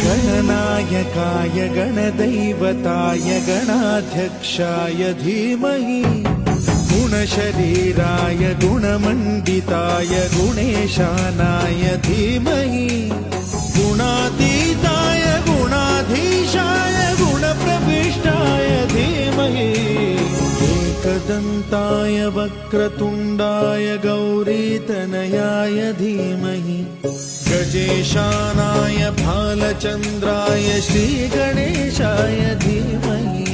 गणनायकाय गणदैवताय गणाध्यक्षाय धीमहि गुणशरीराय गुणमण्डिताय गुणेशानाय धीमहि गुणातीताय गुणाधीशाय गुणप्रविष्टाय धीमहि एकदन्ताय वक्रतुण्डाय गौरीतनयाय धीमहि गजेशानाय भालचन्द्राय श्रीगणेशाय धीमहि